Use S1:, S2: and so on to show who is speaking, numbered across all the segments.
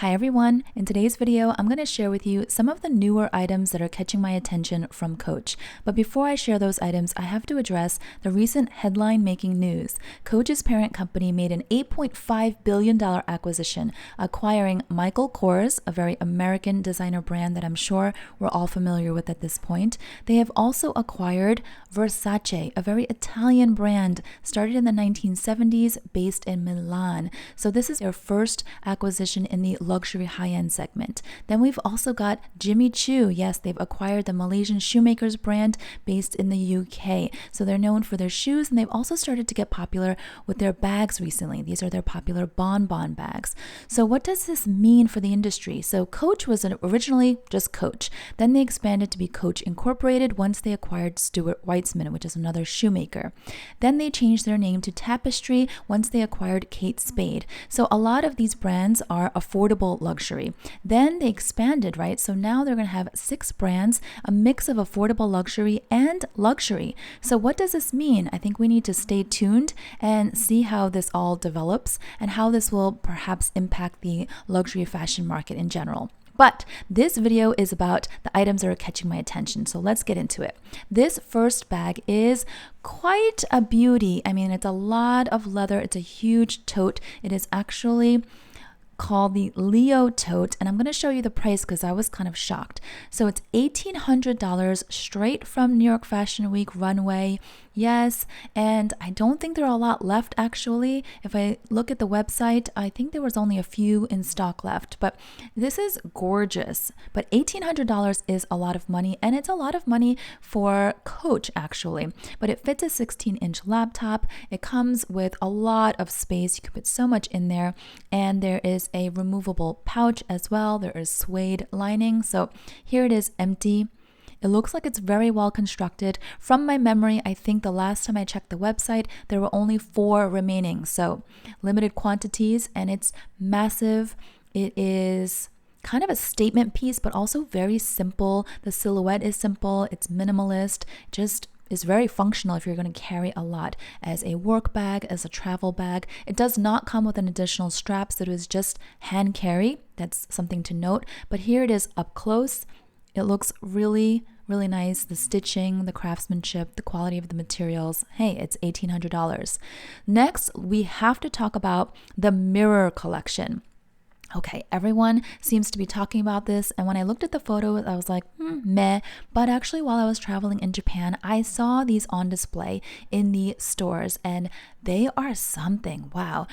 S1: Hi everyone, in today's video I'm going to share with you some of the newer items that are catching my attention from Coach. But before I share those items, I have to address the recent headline making news. Coach's parent company made an $8.5 billion acquisition, acquiring Michael Kors, a very American designer brand that I'm sure we're all familiar with at this point. They have also acquired Versace, a very Italian brand started in the 1970s based in Milan. So this is their first acquisition in the luxury high-end segment. Then we've also got Jimmy Choo. Yes, they've acquired the Malaysian shoemakers brand based in the UK. So they're known for their shoes, and they've also started to get popular with their bags recently. These are their popular bonbon bags. So what does this mean for the industry? So Coach was originally just Coach. Then they expanded to be Coach Incorporated once they acquired Stuart Weitzman, which is another shoemaker. Then they changed their name to Tapestry once they acquired Kate Spade. So a lot of these brands are affordable luxury. Then they expanded, right? So now they're going to have 6 brands, a mix of affordable luxury and luxury. So what does this mean? I think we need to stay tuned and see how this all develops and how this will perhaps impact the luxury fashion market in general. But this video is about the items that are catching my attention, so let's get into it. This first bag is quite a beauty. I mean, it's a lot of leather. It's a huge tote. It is actually called the Leo Tote, and I'm going to show you the price because I was kind of shocked. So it's $1,800 straight from New York Fashion Week runway. Yes, and I don't think there are a lot left actually. If I look at the website, I think there was only a few in stock left, but this is gorgeous. But $1,800 is a lot of money, and it's a lot of money for Coach actually. But it fits a 16-inch laptop. It comes with a lot of space. You can put so much in there, and there is a removable pouch as well. There is suede lining. So here it is empty. It looks like it's very well constructed. From my memory, I think the last time I checked the website, there were only 4 remaining. So limited quantities, and it's massive. It is kind of a statement piece, but also very simple. The silhouette is simple. It's minimalist. Just is very functional if you're going to carry a lot as a work bag, as a travel bag. It does not come with an additional strap, so it is just hand carry. That's something to note. But here it is up close. It looks really, really nice. The stitching, the craftsmanship, the quality of the materials. Hey, it's $1,800. Next, we have to talk about the mirror collection. Okay, everyone seems to be talking about this, and when I looked at the photo, I was like, meh. But actually, while I was traveling in Japan, I saw these on display in the stores, and they are something. Wow,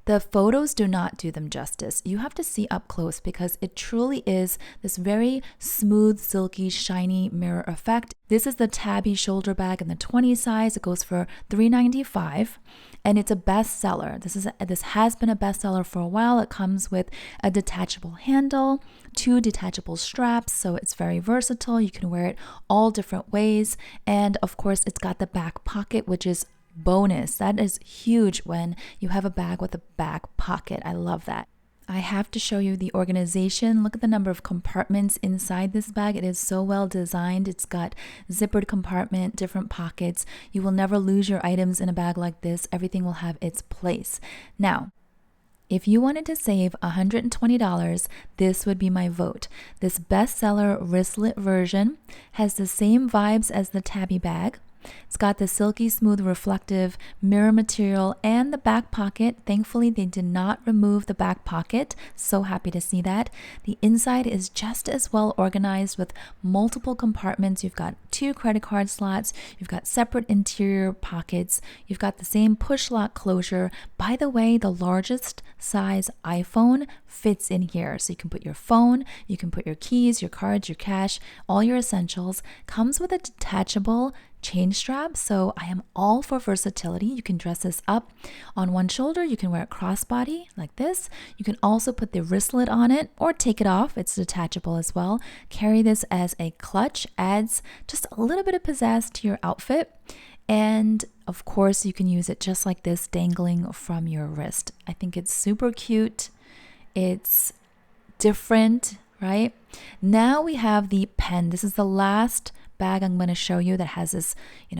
S1: the photos do not do them justice. You have to see up close because it truly is this very smooth, silky, shiny mirror effect. This is the Tabby shoulder bag in the 20 size. It goes for $395, and it's a bestseller. This has been a bestseller for a while. It comes with a detachable handle, 2 detachable straps, so it's very versatile. You can wear it all different ways, and of course, it's got the back pocket, which is bonus. That is huge when you have a bag with a back pocket. I love that. I have to show you the organization. Look at the number of compartments inside this bag. It is so well designed. It's got zippered compartment, different pockets. You will never lose your items in a bag like this. Everything will have its place. Now, if you wanted to save $120, this would be my vote. This bestseller wristlet version has the same vibes as the Tabby bag. It's got the silky smooth reflective mirror material and the back pocket. Thankfully, they did not remove the back pocket. So happy to see that. The inside is just as well organized with multiple compartments. You've got 2 credit card slots. You've got separate interior pockets. You've got the same push lock closure. By the way, the largest size iPhone fits in here. So you can put your phone, you can put your keys, your cards, your cash, all your essentials. Comes with a detachable chain strap, so I am all for versatility. You can dress this up on one shoulder. You can wear it crossbody like this. You can also put the wristlet on it or take it off. It's detachable as well. Carry this as a clutch. Adds just a little bit of pizzazz to your outfit. And of course, you can use it just like this, dangling from your wrist. I think it's super cute. It's different, right? Now we have the Penn. This is the last bag I'm going to show you that has this,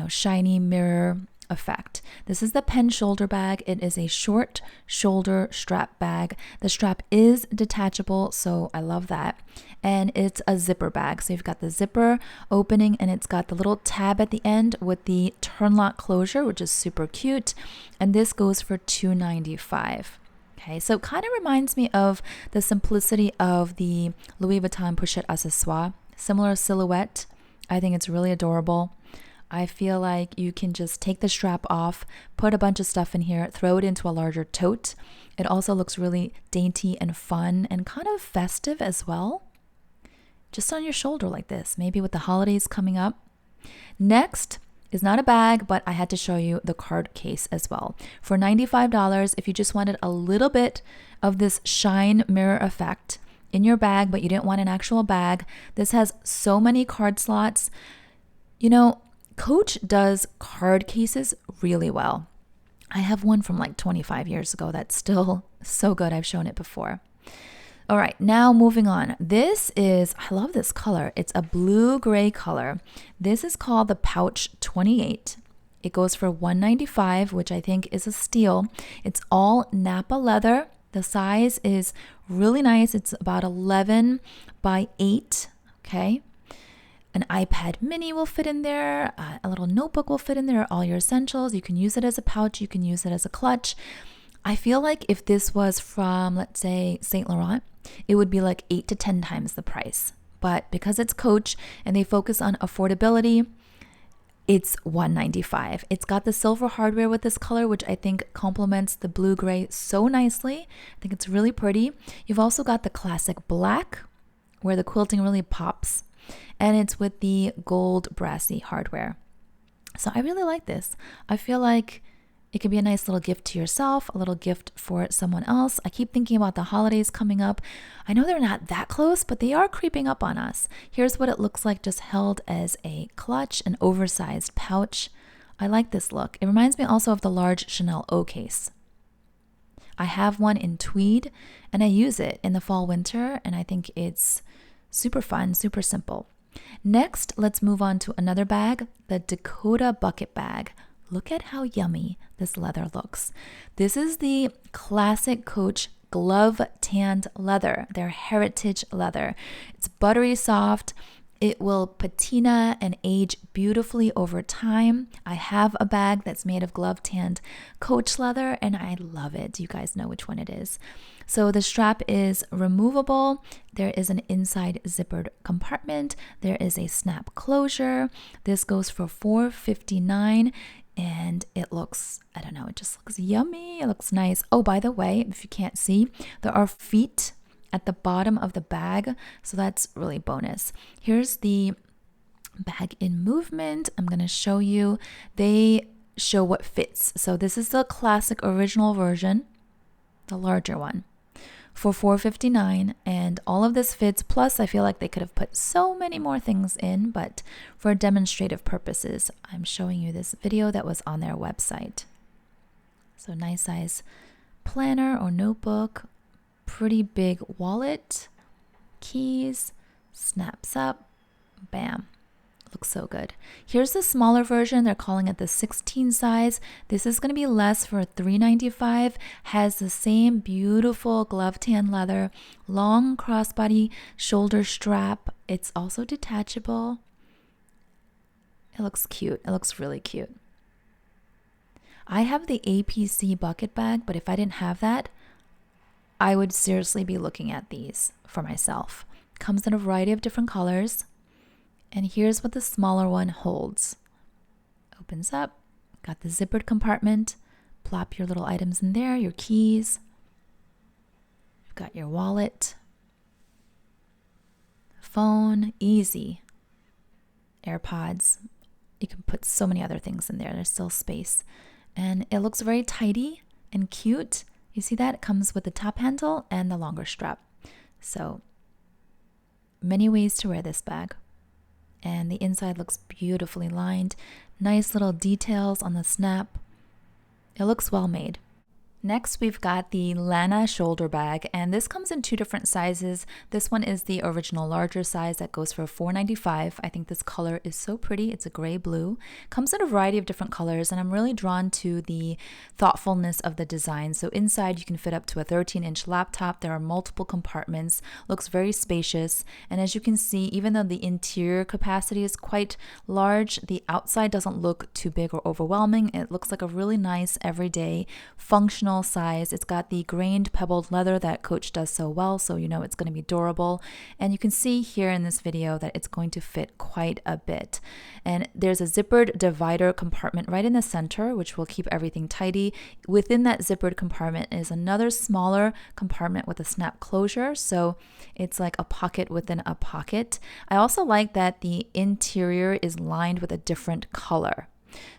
S1: shiny mirror effect. This is the Penn shoulder bag. It is a short shoulder strap bag. The strap is detachable, so I love that. And it's a zipper bag. So you've got the zipper opening and it's got the little tab at the end with the turn lock closure, which is super cute. And this goes for $2.95. Okay, so it kind of reminds me of the simplicity of the Louis Vuitton Pochette Accessoire. Similar silhouette. I think it's really adorable. I feel like you can just take the strap off, put a bunch of stuff in here, throw it into a larger tote. It also looks really dainty and fun and kind of festive as well. Just on your shoulder like this, maybe with the holidays coming up. Next is not a bag, but I had to show you the card case as well. For $95, if you just wanted a little bit of this shine mirror effect in your bag, but you didn't want an actual bag, this has so many card slots. You know, Coach does card cases really well. I have one from like 25 years ago that's still so good. I've shown it before. All right, now moving on. This is, I love this color. It's a blue-gray color. This is called the Pouch 28. It goes for $195, which I think is a steal. It's all Napa leather. The size is really nice. It's about 11 by 8, okay? An iPad mini will fit in there. A little notebook will fit in there. All your essentials. You can use it as a pouch. You can use it as a clutch. I feel like if this was from, let's say, Saint Laurent, it would be like 8 to 10 times the price. But because it's Coach and they focus on affordability, it's $195. It's got the silver hardware with this color, which I think complements the blue-gray so nicely. I think it's really pretty. You've also got the classic black, where the quilting really pops. And it's with the gold brassy hardware. So I really like this. I feel like it could be a nice little gift to yourself, a little gift for someone else. I keep thinking about the holidays coming up. I know they're not that close, but they are creeping up on us. Here's what it looks like just held as a clutch, an oversized pouch. I like this look. It reminds me also of the large Chanel O case. I have one in tweed and I use it in the fall winter and I think it's super fun, super simple. Next, let's move on to another bag, the Dakota Bucket bag. Look at how yummy this leather looks. This is the classic Coach glove tanned leather, their heritage leather. It's buttery soft. It will patina and age beautifully over time. I have a bag that's made of glove tanned Coach leather and I love it. You guys know which one it is. So the strap is removable. There is an inside zippered compartment. There is a snap closure. This goes for $4.59 and it looks, I don't know, it just looks yummy. It looks nice. Oh, by the way, if you can't see, there are feet at the bottom of the bag. So that's really bonus. Here's the bag in movement. I'm going to show you. They show what fits. So this is the classic original version, the larger one, for $4.59, and all of this fits. Plus, I feel like they could have put so many more things in, but for demonstrative purposes, I'm showing you this video that was on their website. So nice size planner or notebook, pretty big wallet, keys, snaps up, bam. Looks so good. Here's the smaller version. They're calling it the 16 size. This is going to be less for $3.95. Has the same beautiful glove tan leather, long crossbody shoulder strap. It's also detachable. It looks cute. It looks really cute. I have the APC bucket bag, but if I didn't have that, I would seriously be looking at these for myself. Comes in a variety of different colors. And here's what the smaller one holds. Opens up, got the zippered compartment, plop your little items in there, your keys. You've got your wallet, phone, easy, AirPods. You can put so many other things in there. There's still space. And it looks very tidy and cute. You see that? It comes with the top handle and the longer strap. So many ways to wear this bag. And the inside looks beautifully lined. Nice little details on the snap. It looks well made. Next, we've got the Lana shoulder bag, and this comes in two different sizes. This one is the original larger size that goes for $4.95. I think this color is so pretty. It's a gray blue. Comes in a variety of different colors, and I'm really drawn to the thoughtfulness of the design. So inside you can fit up to a 13-inch laptop. There are multiple compartments. Looks very spacious, and as you can see, even though the interior capacity is quite large, the outside doesn't look too big or overwhelming. It looks like a really nice, everyday, functional size. It's got the grained pebbled leather that Coach does so well, so you know it's going to be durable. And you can see here in this video that it's going to fit quite a bit. And there's a zippered divider compartment right in the center, which will keep everything tidy. Within that zippered compartment is another smaller compartment with a snap closure, so it's like a pocket within a pocket. I also like that the interior is lined with a different color.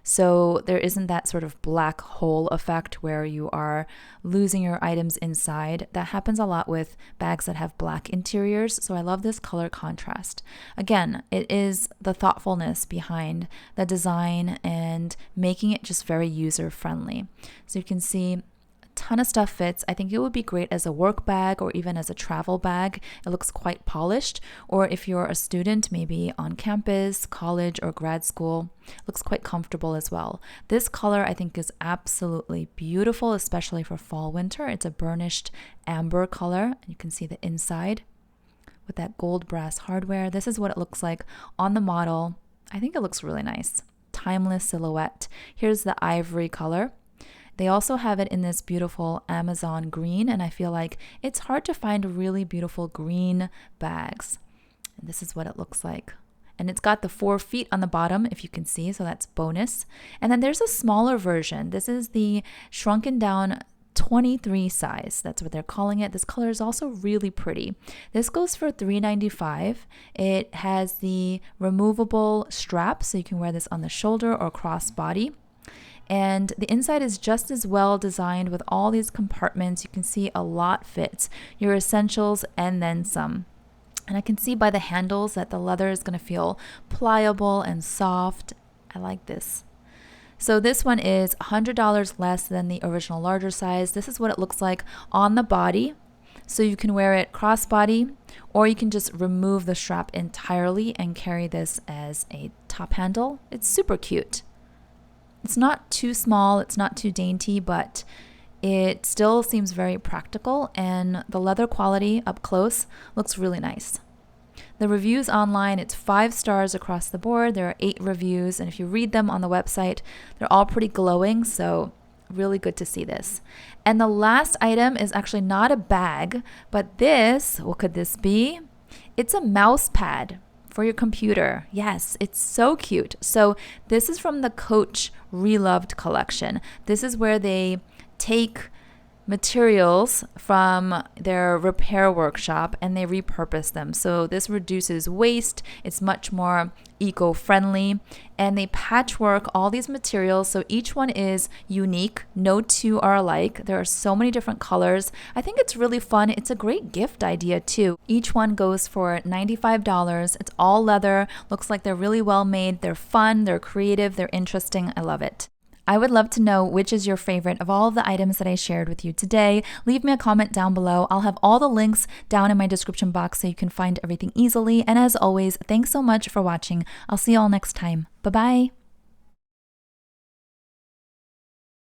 S1: So there isn't that sort of black hole effect where you are losing your items inside. That happens a lot with bags that have black interiors. So I love this color contrast. Again, it is the thoughtfulness behind the design and making it just very user friendly. So you can see ton of stuff fits. I think it would be great as a work bag or even as a travel bag. It looks quite polished. Or if you're a student, maybe on campus, college, or grad school, it looks quite comfortable as well. This color I think is absolutely beautiful, especially for fall winter. It's a burnished amber color. You can see the inside with that gold brass hardware. This is what it looks like on the model. I think it looks really nice. Timeless silhouette. Here's the ivory color. They also have it in this beautiful Amazon green, and I feel like it's hard to find really beautiful green bags. And this is what it looks like. And it's got the 4 feet on the bottom, if you can see, so that's bonus. And then there's a smaller version. This is the shrunken down 23 size. That's what they're calling it. This color is also really pretty. This goes for $3.95. It has the removable strap, so you can wear this on the shoulder or crossbody. And the inside is just as well designed with all these compartments. You can see a lot fits, your essentials and then some. And I can see by the handles that the leather is going to feel pliable and soft. I like this. So this one is $100 less than the original larger size. This is what it looks like on the body. So you can wear it crossbody, or you can just remove the strap entirely and carry this as a top handle. It's super cute. It's not too small, it's not too dainty, but it still seems very practical, and the leather quality up close looks really nice. The reviews online, it's 5 stars across the board. There are 8 reviews, and if you read them on the website, they're all pretty glowing, so really good to see this. And the last item is actually not a bag, but this, what could this be? It's a mouse pad for your computer. Yes, it's so cute. So this is from the Coach Reloved collection. This is where they take materials from their repair workshop and they repurpose them. So this reduces waste. It's much more eco-friendly, and they patchwork all these materials, so each one is unique. No two are alike. There are so many different colors. I think it's really fun. It's a great gift idea too. Each one goes for $95. It's all leather. Looks like they're really well made. They're fun, they're creative, they're interesting. I love it. I would love to know which is your favorite of all of the items that I shared with you today. Leave me a comment down below. I'll have all the links down in my description box so you can find everything easily. And as always, thanks so much for watching. I'll see you all next time. Bye-bye.